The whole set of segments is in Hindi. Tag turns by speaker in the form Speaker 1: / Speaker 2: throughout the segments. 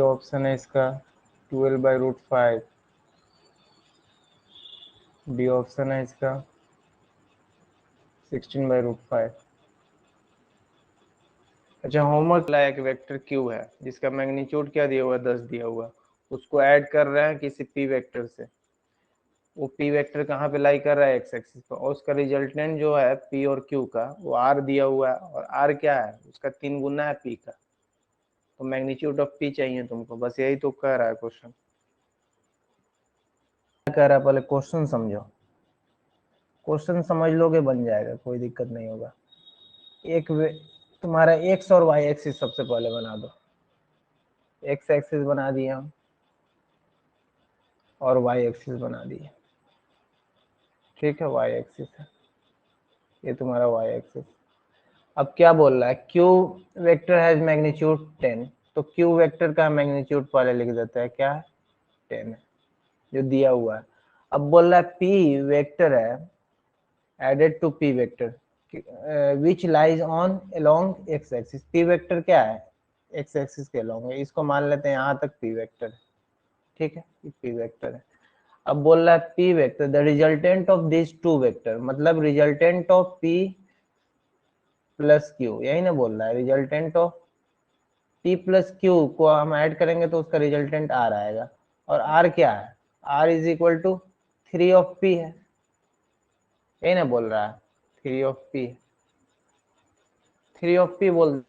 Speaker 1: ऑप्शन है इसका 12/√5। बी ऑप्शन है इसका 16/√5। अच्छा, होमवर्क लाया एक वेक्टर क्यू है जिसका मैग्नीट्यूड क्या दिया हुआ है, 10 दिया हुआ, उसको ऐड कर रहे हैं किसी पी वेक्टर से। वो पी वेक्टर कहाँ पे लाई कर रहा है, एक्स एक्सिस पर, और उसका रिजल्टेंट जो है पी और क्यू का वो आर दिया हुआ है, और आर क्या है, उसका 3 गुना है पी का। तो मैग्नीट्यूड ऑफ पी चाहिए तुमको, बस यही तो कह रहा है क्वेश्चन। क्या कह रहा है, पहले क्वेश्चन समझो। क्वेश्चन समझ लोगे बन जाएगा, कोई दिक्कत नहीं होगा। एक तुम्हारा एक्स और वाई एक्सिस सबसे पहले बना दो। एक्स एक्सिस बना दिया हम और वाई एक्सिस बना दिए। ठीक है, वाई एक्सिस है, ये तुम्हारा वाई एक्सिस। अब क्या बोल रहा है, क्यू वेक्टर हैज मैग्नीट्यूड 10, तो क्यू वेक्टर का मैग्नीट्यूड पहले लिख देता है, क्या है, 10 है जो दिया हुआ है। अब बोल रहा है पी वेक्टर है added to P vector which lies on along X axis. P vector क्या है, एक्स एक्सिस के अलोंग है, इसको मान लेते हैं यहाँ तक पी वेक्टर है। ठीक है, पी वेक्टर है। अब बोल रहा है P vector the resultant of this two vector, मतलब resultant of P plus Q, यही ना बोल रहा है, resultant of P plus Q को हम ऐड करेंगे तो उसका रिजल्टेंट आर आएगा। और आर क्या है, R is equal to 3 of P है, यही ना बोल रहा है, 3 ऑफ पी, 3 ऑफ पी बोल,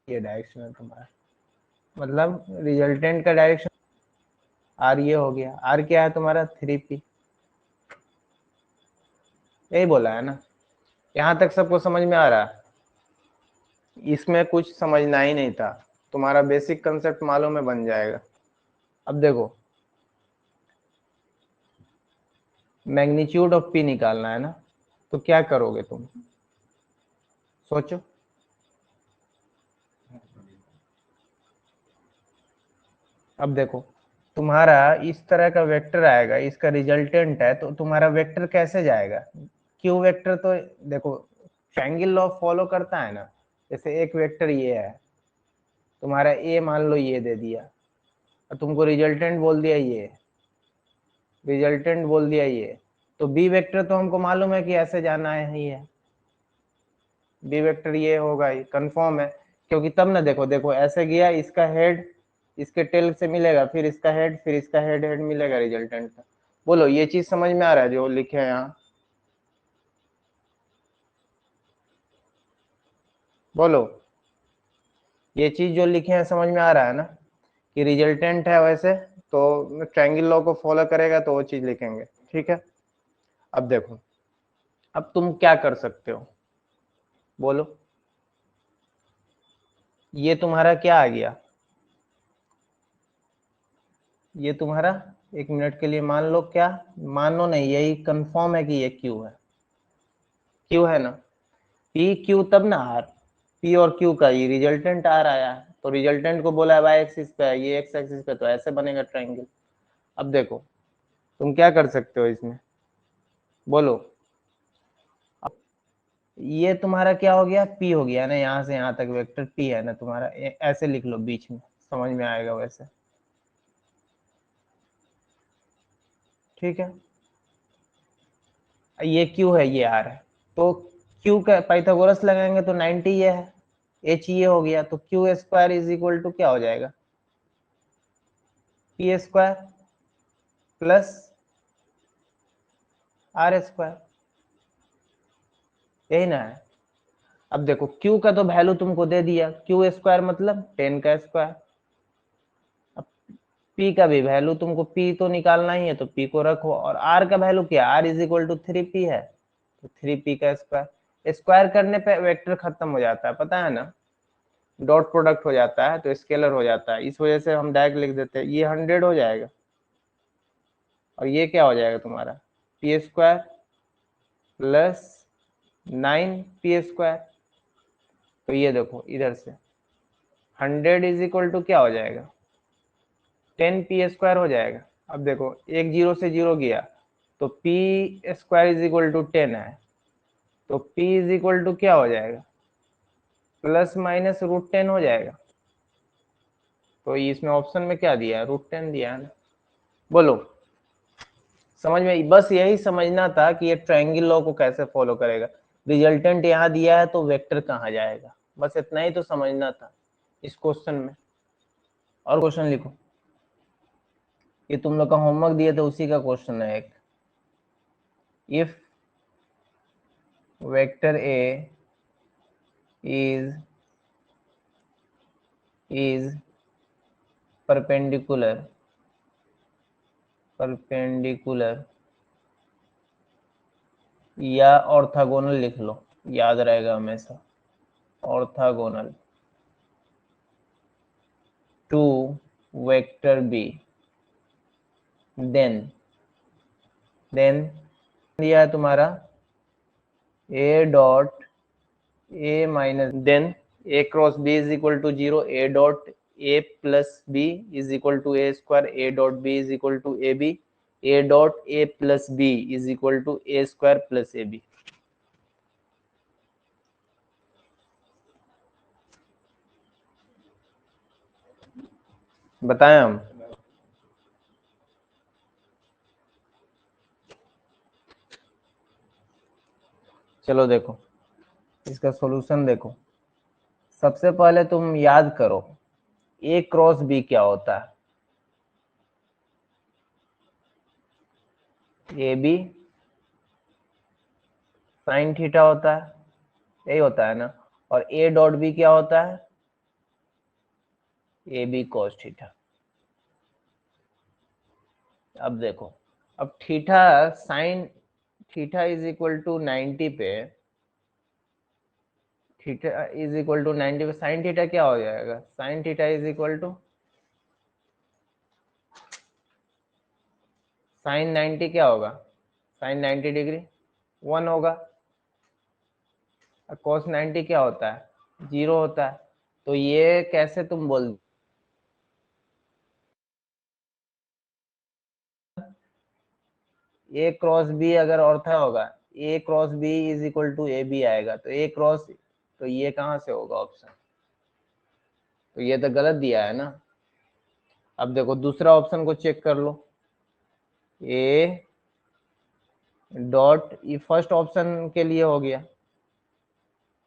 Speaker 1: ये डायरेक्शन है तुम्हारा, मतलब रिजल्टेंट का डायरेक्शन आर ये हो गया। आर क्या है तुम्हारा, 3p, यही बोला है ना। यहाँ तक सबको समझ में आ रहा है, इसमें कुछ समझना ही नहीं था, तुम्हारा बेसिक कंसेप्ट मालूम है, बन जाएगा। अब देखो, मैग्नीट्यूड ऑफ पी निकालना है ना, तो क्या करोगे तुम, सोचो। अब देखो, तुम्हारा इस तरह का वेक्टर आएगा, इसका रिजल्टेंट है, तो तुम्हारा वेक्टर कैसे जाएगा, क्यू वेक्टर तो देखो ट्रायंगल लॉ फॉलो करता है ना। जैसे एक वेक्टर ये है तुम्हारा, ए मान लो ये दे दिया, और तुमको रिजल्टेंट बोल दिया ये, रिजल्टेंट बोल दिया ये, तो बी वेक्टर तो हमको मालूम है कि ऐसे जाना है, ही है बी वेक्टर, ये होगा ही, कंफर्म है। क्योंकि तब ना, देखो देखो ऐसे गया, इसका हेड इसके टेल से मिलेगा, फिर इसका हेड, फिर इसका हेड हेड मिलेगा रिजल्टेंट का। बोलो ये चीज समझ में आ रहा है जो लिखे हैं यहाँ, बोलो ये चीज जो लिखे हैं समझ में आ रहा है ना, कि रिजल्टेंट है वैसे तो ट्रायंगल लॉ को फॉलो करेगा तो वो चीज लिखेंगे। ठीक है, अब देखो, अब तुम क्या कर सकते हो, बोलो। ये तुम्हारा क्या आ गया, ये तुम्हारा, एक मिनट के लिए मान लो, क्या मानो नहीं, यही कंफर्म है कि ये क्यू है, क्यू है ना, पी क्यू तब ना आर, पी और क्यू का ये रिजल्टेंट आर आया, तो रिजल्टेंट को बोला है वाई एक्सिस पे है, ये एक्स एक्सिस पे, तो ऐसे बनेगा ट्रायंगल। अब देखो तुम क्या कर सकते हो इसमें, बोलो। ये तुम्हारा क्या हो गया, पी हो गया ना, यहाँ से यहाँ तक वेक्टर पी है ना तुम्हारा, ऐसे लिख लो बीच में, समझ में आएगा वैसे। ठीक है, ये क्यू है, ये आर है, तो क्यू का पाइथागोरस लगाएंगे तो 90 ये है, एच ये हो गया, तो Q square is equal to क्या हो जाएगा, P square plus R square, यही ना है। अब देखो क्यू का तो वैल्यू तुमको दे दिया, क्यू स्क्वायर मतलब 10 का स्क्वायर। अब पी का भी वैल्यू तुमको, पी तो निकालना ही है तो पी को रखो, और आर का वैल्यू क्या, are is equal to 3p है, तो 3p का स्क्वायर। स्क्वायर करने पे वेक्टर खत्म हो जाता है, पता है ना, डॉट प्रोडक्ट हो जाता है तो स्केलर हो जाता है, इस वजह से हम डायरेक्ट लिख देते हैं, ये 100 हो जाएगा, और ये क्या हो जाएगा तुम्हारा, P square plus 9p square. तो ये देखो इधर से 100 इज इक्वल टू क्या हो जाएगा, 10p स्क्वायर हो जाएगा। अब देखो एक जीरो से जीरो गया, तो p square is equal to 10 है, तो p इज इक्वल टू क्या हो जाएगा, प्लस माइनस √10 हो जाएगा। तो इसमें ऑप्शन में क्या दिया है, √10 दिया है ना। बोलो समझ में, बस यही समझना था कि ये ट्रायंगल लॉ को कैसे फॉलो करेगा। रिजल्टेंट यहाँ दिया है तो वेक्टर कहाँ जाएगा, बस इतना ही तो समझना था इस क्वेश्चन में। और क्वेश्चन लिखो, ये तुम लोग का होमवर्क दिए थे उसी का क्वेश्चन है एक। If vector A is perpendicular या ऑर्थोगोनल लिख लो, याद रहेगा हमेशा, orthogonal to vector B, then दिया है तुम्हारा A dot A minus, then A cross B is equal to 0, A dot A plus B is equal to A square, A dot B is equal to A B, A dot A plus B is equal to A square plus A B. बताएं हम, चलो देखो इसका सॉल्यूशन देखो। सबसे पहले तुम याद करो ए क्रॉस बी क्या होता है, ए बी साइन थीटा होता है, यही होता है ना। और ए डॉट बी क्या होता है, ए बी कॉस थीटा। अब देखो, अब theta sine theta is equal to 90 पे, थीटा इज इक्वल टू 90 पे साइन थीटा क्या हो जाएगा, sine theta is equal to sine 90 क्या होगा, साइन 90 डिग्री 1 होगा। cos 90 क्या होता है, 0 होता है। तो ये कैसे तुम बोल, ए क्रॉस बी अगर ऑर्था होगा, A cross B is equal to A B आएगा, तो ए क्रॉस, तो ये कहां से होगा ऑप्शन, तो ये तो गलत दिया है ना। अब देखो दूसरा ऑप्शन को चेक कर लो, ए डॉट, ये फर्स्ट ऑप्शन के लिए हो गया,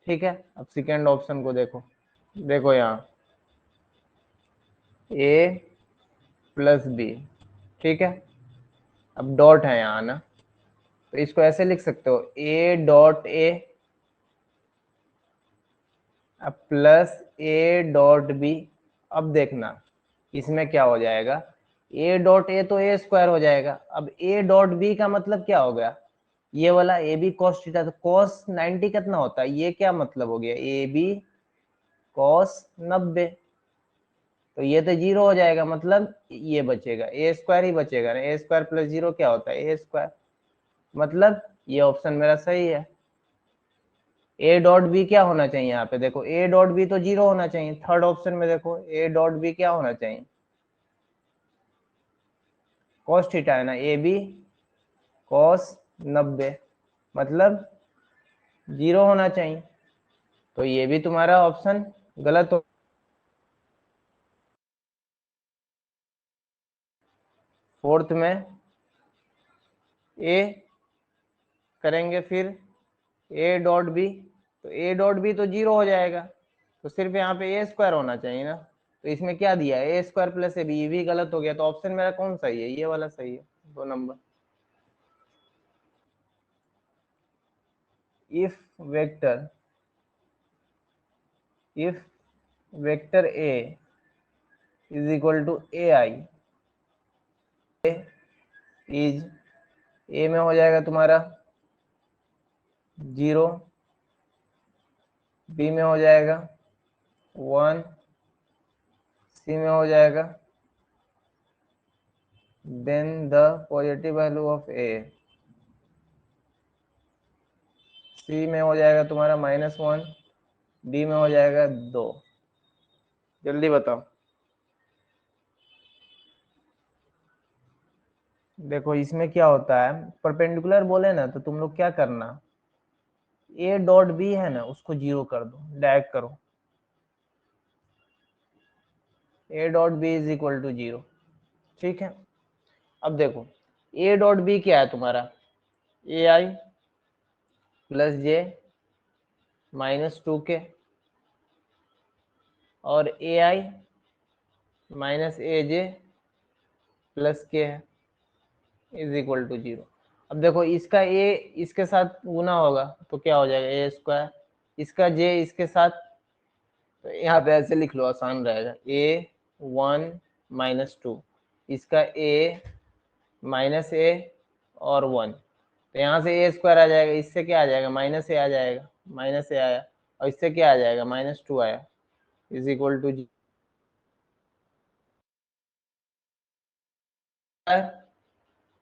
Speaker 1: ठीक है। अब सेकेंड ऑप्शन को देखो, देखो यहाँ ए प्लस बी, ठीक है। अब डॉट है यहाँ ना, तो इसको ऐसे लिख सकते हो A dot A plus A dot B. अब देखना इसमें क्या हो जाएगा, ए डॉट ए तो ए स्क्वायर हो जाएगा। अब ए डॉट बी का मतलब क्या हो गया, ये वाला ए बी कॉस थीटा, तो कॉस 90 कितना होता है, ये क्या मतलब हो गया, ए बी कॉस 90, तो ये तो 0 हो जाएगा, मतलब ये बचेगा ए स्क्वायर ही बचेगा ना, ए स्क्वायर प्लस 0 क्या होता है, ए स्क्वायर। मतलब ये ऑप्शन मेरा सही है। ए डॉट बी क्या होना चाहिए यहाँ पे, देखो ए डॉट बी तो 0 होना चाहिए, थर्ड ऑप्शन में देखो ए डॉट बी क्या होना चाहिए, कॉस थीटा है ना, ए बी कॉस 90, मतलब 0 होना चाहिए। तो ये भी तुम्हारा ऑप्शन गलत हो। फोर्थ में ए करेंगे, फिर ए डॉट बी, तो ए डॉट बी तो 0 हो जाएगा, तो सिर्फ यहाँ पे ए स्क्वायर होना चाहिए ना। तो इसमें क्या दिया है, ए स्क्वायर प्लस ए बी, ये भी गलत हो गया। तो ऑप्शन मेरा कौन सही है, ये वाला सही है, 2 number. If vector if vector A is equal to A I, is A में हो जाएगा तुम्हारा 0, बी में हो जाएगा 1, सी में हो जाएगा, then the positive value of A, C में हो जाएगा तुम्हारा -1, डी में हो जाएगा 2। जल्दी बताओ। देखो इसमें क्या होता है, परपेंडिकुलर बोले ना, तो तुम लोग क्या करना, ए डॉट बी है ना उसको 0 कर दो, डायरेक्ट करो, A dot B is equal to 0। ठीक है, अब देखो ए डॉट बी क्या है तुम्हारा, ए आई प्लस जे माइनस 2k और ए आई माइनस ए जे प्लस के है इज इक्वल टू 0। अब देखो इसका ए इसके साथ गुना होगा तो क्या हो जाएगा ए स्क्वायर, इसका जे इसके साथ, तो यहाँ पे ऐसे लिख लो आसान रहेगा, ए 1 माइनस 2, इसका ए माइनस ए और 1, तो यहाँ से ए स्क्वायर आ जाएगा, इससे क्या आ जाएगा माइनस ए आ जाएगा, माइनस ए आया, और इससे क्या आ जाएगा माइनस 2 आया is equal to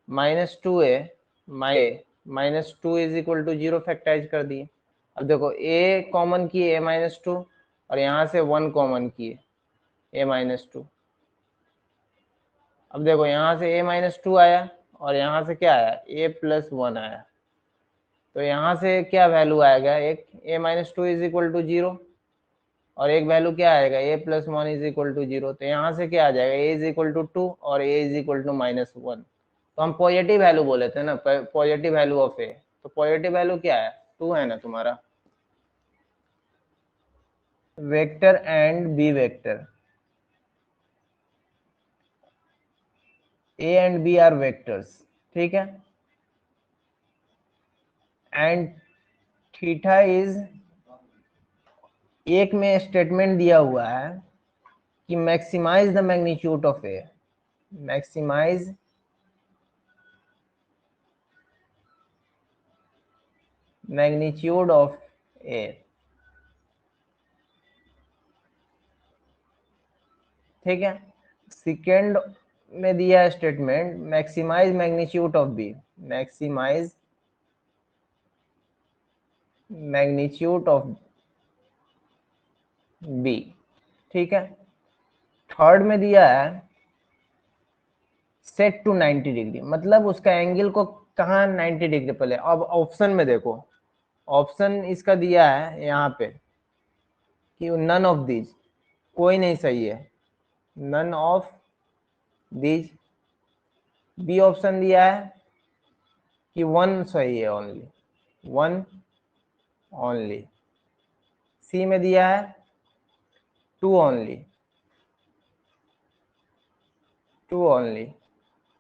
Speaker 1: minus 2a minus 2 is equal to 0 factorize कर दिए। अब देखो a कॉमन किए a माइनस 2 और यहाँ से 1 कॉमन किए a माइनस 2। अब देखो यहाँ से a माइनस 2 आया और यहाँ से क्या आया a प्लस 1 आया, तो यहाँ से क्या वैल्यू आएगा, एक a minus 2 is equal to 0 और एक वैल्यू क्या आएगा a plus 1 is equal to 0, तो यहाँ से क्या आ जाएगा a इज इक्वल टू 2 और a is equal to minus 1, तो हम पॉजिटिव वैल्यू बोले थे ना, पॉजिटिव वैल्यू ऑफ ए, तो पॉजिटिव वैल्यू क्या है 2 है ना तुम्हारा। Vector and B vector, A and B are vectors, ठीक है, एंड थीटा इज, एक में स्टेटमेंट दिया हुआ है कि maximise the magnitude of A, maximise magnitude of A, ठीक है। सेकेंड में दिया है statement maximise magnitude of B, maximise magnitude of B, ठीक है। थर्ड में दिया है सेट टू 90 डिग्री, मतलब उसका एंगल को कहाँ 90 डिग्री पहले। अब ऑप्शन में देखो, ऑप्शन इसका दिया है यहाँ पे कि नन ऑफ दीज, कोई नहीं सही है, none of these. B option दिया है कि 1 सही है, ओनली 1 ओनली। सी में दिया है 2 ओनली, 2 ओनली,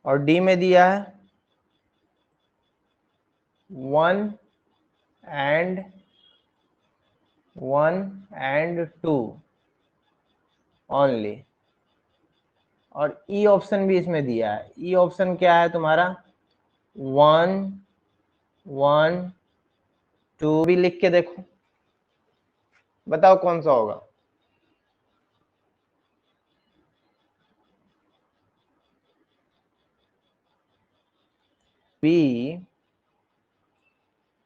Speaker 1: और डी में दिया है 1 एंड 1 एंड 2 ओनली, और ई ऑप्शन भी इसमें दिया है। ई ऑप्शन क्या है तुम्हारा 1 1 2, भी लिख के देखो, बताओ कौन सा होगा। B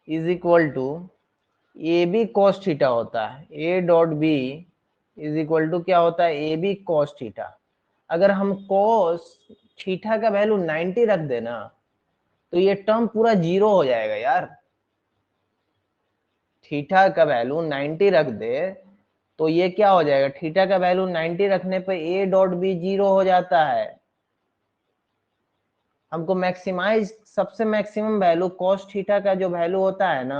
Speaker 1: is equal to A B cos theta होता है, A dot B is equal to क्या होता है ए बी कॉस थीटा। अगर हम कॉस थीटा का वैल्यू 90 रख देना तो ये टर्म पूरा 0 हो जाएगा यार। थीटा का वैल्यू 90 रख दे तो ये क्या हो जाएगा, थीटा का वैल्यू 90 रखने पे ए डॉट बी 0 हो जाता है। हमको मैक्सिमाइज, सबसे मैक्सिमम वैल्यू कॉस थीटा का जो वैल्यू होता है ना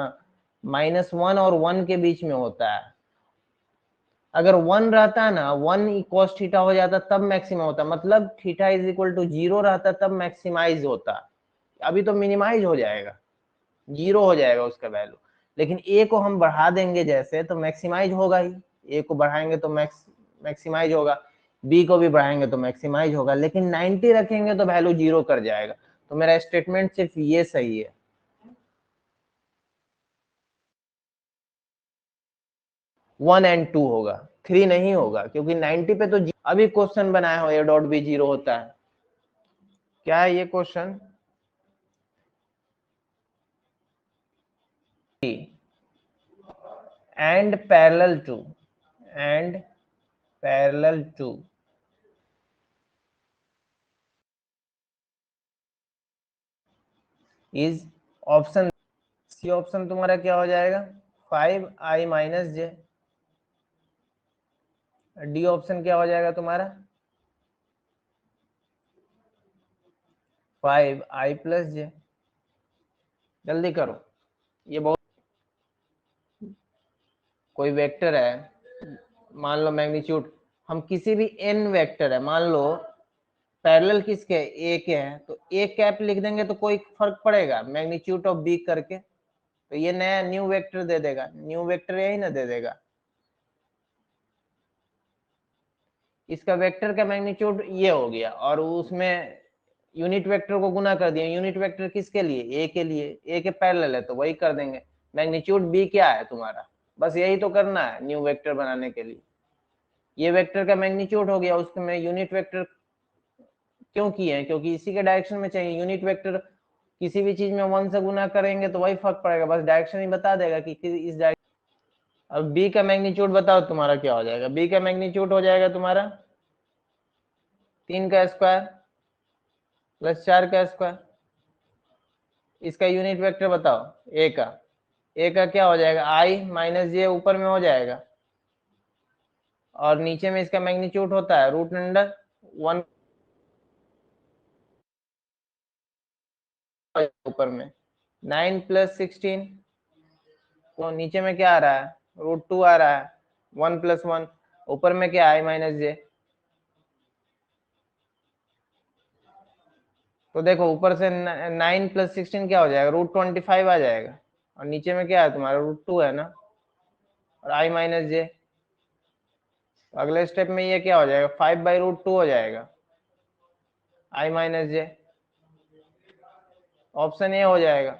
Speaker 1: -1 और 1 के बीच में होता है। अगर 1 रहता ना, 1 cos थीटा हो जाता तब मैक्सिमम होता, मतलब थीटा इज इक्वल टू 0 रहता तब मैक्सिमाइज होता। अभी तो मिनिमाइज हो जाएगा, 0 हो जाएगा उसका वैल्यू, लेकिन ए को हम बढ़ा देंगे जैसे तो मैक्सिमाइज होगा ही। ए को बढ़ाएंगे तो मैक्सिमाइज होगा, बी को भी बढ़ाएंगे तो मैक्सिमाइज होगा, लेकिन 90 रखेंगे तो वैल्यू 0 कर जाएगा। तो मेरा स्टेटमेंट सिर्फ ये सही है, 1 एंड 2 होगा, 3 नहीं होगा, क्योंकि 90 पे तो अभी क्वेश्चन बनाया हो ए डॉट बी 0 होता है। क्या है ये question, and parallel to, and parallel to is option, C option तुम्हारा क्या हो जाएगा 5i माइनस जे। डी ऑप्शन क्या हो जाएगा तुम्हारा 5i+j। जल्दी करो, ये बहुत, कोई वेक्टर है, मान लो मैग्नीट्यूड, हम किसी भी n वेक्टर है, मान लो पैरेलल किसके, a के हैं, तो a कैप लिख देंगे तो कोई फर्क पड़ेगा मैग्नीट्यूड ऑफ b करके, तो ये नया न्यू वेक्टर दे देगा, न्यू वेक्टर यही ना दे देगा। इसका वेक्टर का मैग्नीट्यूड ये हो गया, और उसमें यूनिट वेक्टर को गुना कर दिया, यूनिट वेक्टर किसके लिए, a के लिए, a के पैरेलल है तो वही कर देंगे। मैग्नीट्यूड b क्या है तुम्हारा, बस यही तो करना है न्यू वेक्टर बनाने के लिए। ये वेक्टर का मैग्नीट्यूड हो गया, उसके में यूनिट वेक्टर क्यों किए हैं, क्योंकि इसी के डायरेक्शन में चाहिए। यूनिट वेक्टर किसी भी चीज में 1 से गुना करेंगे तो वही फर्क पड़ेगा, बस डायरेक्शन ही बता देगा कि इस डायरेक्शन। अब b का मैग्नीट्यूड बताओ तुम्हारा क्या हो जाएगा, b का मैग्नीट्यूड हो जाएगा तुम्हारा 3 का स्क्वायर प्लस 4 का स्क्वायर। इसका यूनिट वेक्टर बताओ a का, a का क्या हो जाएगा, i-j ऊपर में हो जाएगा, और नीचे में इसका मैग्नीट्यूड होता है √1 ऊपर में 9 + 16, तो नीचे में क्या आ रहा है, √2 आ रहा है, 1 + 1, ऊपर में क्या i-j, तो देखो ऊपर से 9 + 16 क्या हो जाएगा, √25 आ जाएगा, और नीचे में क्या है तुम्हारा √2 है ना, और i-j, अगले स्टेप में ये क्या हो जाएगा, 5/√2 हो जाएगा, i-j, ऑप्शन ए हो जाएगा।